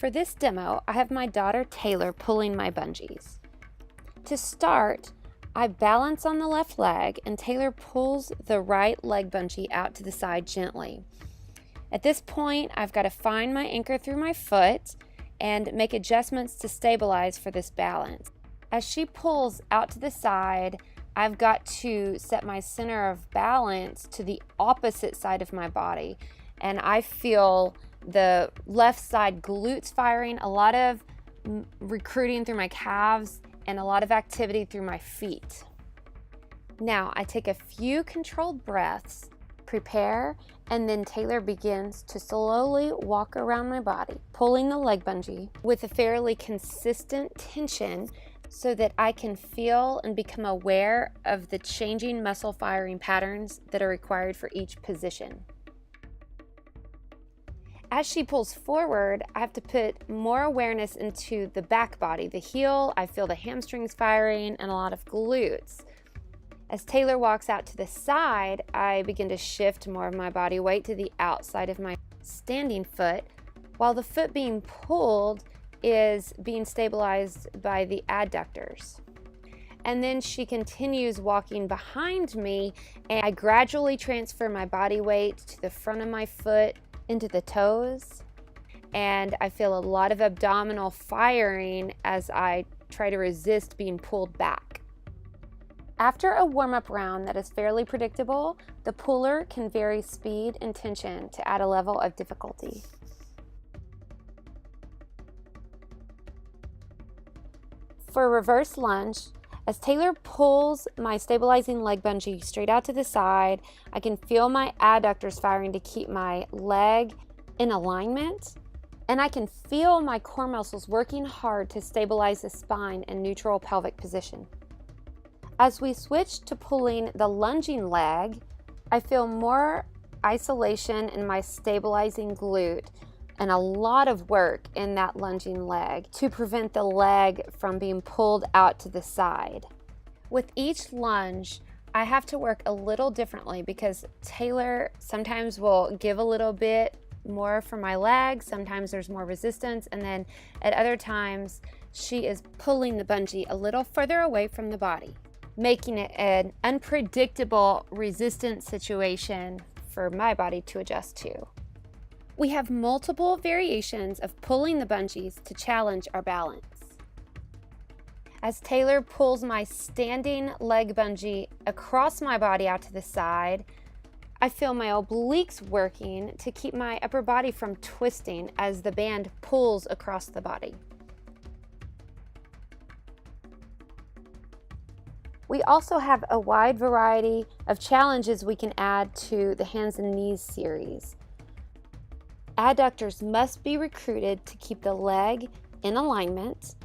For this demo, I have my daughter Taylor pulling my bungees. To start, I balance on the left leg and Taylor pulls the right leg bungee out to the side gently. At this point, I've got to find my anchor through my foot and make adjustments to stabilize for this balance. As she pulls out to the side, I've got to set my center of balance to the opposite side of my body, and I feel the left side glutes firing, a lot of recruiting through my calves, and a lot of activity through my feet. Now I take a few controlled breaths, prepare, and then Taylor begins to slowly walk around my body, pulling the leg bungee with a fairly consistent tension so that I can feel and become aware of the changing muscle firing patterns that are required for each position. As she pulls forward, I have to put more awareness into the back body, the heel. I feel the hamstrings firing and a lot of glutes. As Taylor walks out to the side, I begin to shift more of my body weight to the outside of my standing foot, while the foot being pulled is being stabilized by the adductors. And then she continues walking behind me, and I gradually transfer my body weight to the front of my foot into the toes, and I feel a lot of abdominal firing as I try to resist being pulled back. After a warm-up round that is fairly predictable, the puller can vary speed and tension to add a level of difficulty. For a reverse lunge, as Taylor pulls my stabilizing leg bungee straight out to the side, I can feel my adductors firing to keep my leg in alignment, and I can feel my core muscles working hard to stabilize the spine in neutral pelvic position. As we switch to pulling the lunging leg, I feel more isolation in my stabilizing glute and a lot of work in that lunging leg to prevent the leg from being pulled out to the side. With each lunge, I have to work a little differently because Taylor sometimes will give a little bit more for my leg, sometimes there's more resistance, and then at other times she is pulling the bungee a little further away from the body, making it an unpredictable resistance situation for my body to adjust to. We have multiple variations of pulling the bungees to challenge our balance. As Taylor pulls my standing leg bungee across my body out to the side, I feel my obliques working to keep my upper body from twisting as the band pulls across the body. We also have a wide variety of challenges we can add to the hands and knees series. Adductors must be recruited to keep the leg in alignment,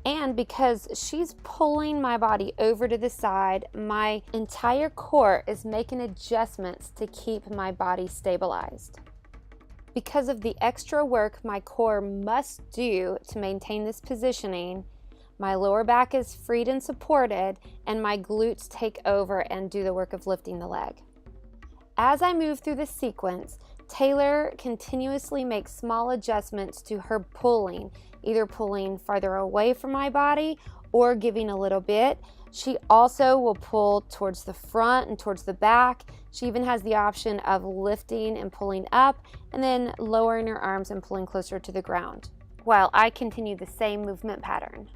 and because she's pulling my body over to the side, my entire core is making adjustments to keep my body stabilized. Because of the extra work my core must do to maintain this positioning, my lower back is freed and supported, and my glutes take over and do the work of lifting the leg. As I move through the sequence, Taylor continuously makes small adjustments to her pulling, either pulling farther away from my body or giving a little bit. She also will pull towards the front and towards the back. She even has the option of lifting and pulling up and then lowering her arms and pulling closer to the ground, while I continue the same movement pattern.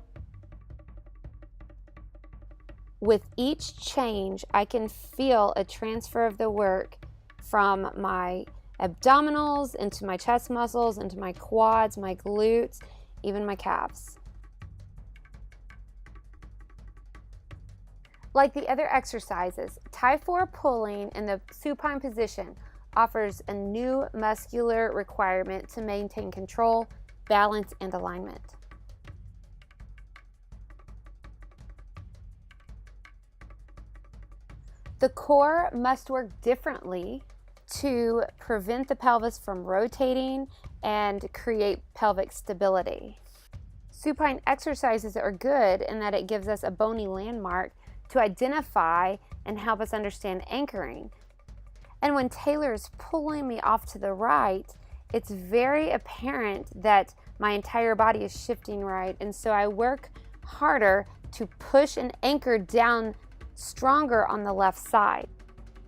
With each change, I can feel a transfer of the work from my abdominals into my chest muscles, into my quads, my glutes, even my calves. Like the other exercises, Tie 4 pulling in the supine position offers a new muscular requirement to maintain control, balance, and alignment. The core must work differently to prevent the pelvis from rotating and create pelvic stability. Supine exercises are good in that it gives us a bony landmark to identify and help us understand anchoring. And when Taylor is pulling me off to the right, it's very apparent that my entire body is shifting right. And so I work harder to push and anchor down stronger on the left side.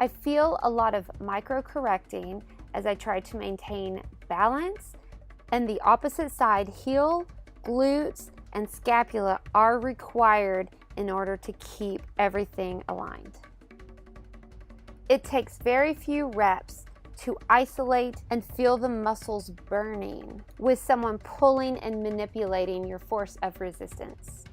I feel a lot of micro correcting as I try to maintain balance, and the opposite side, heel, glutes, and scapula are required in order to keep everything aligned. It takes very few reps to isolate and feel the muscles burning with someone pulling and manipulating your force of resistance.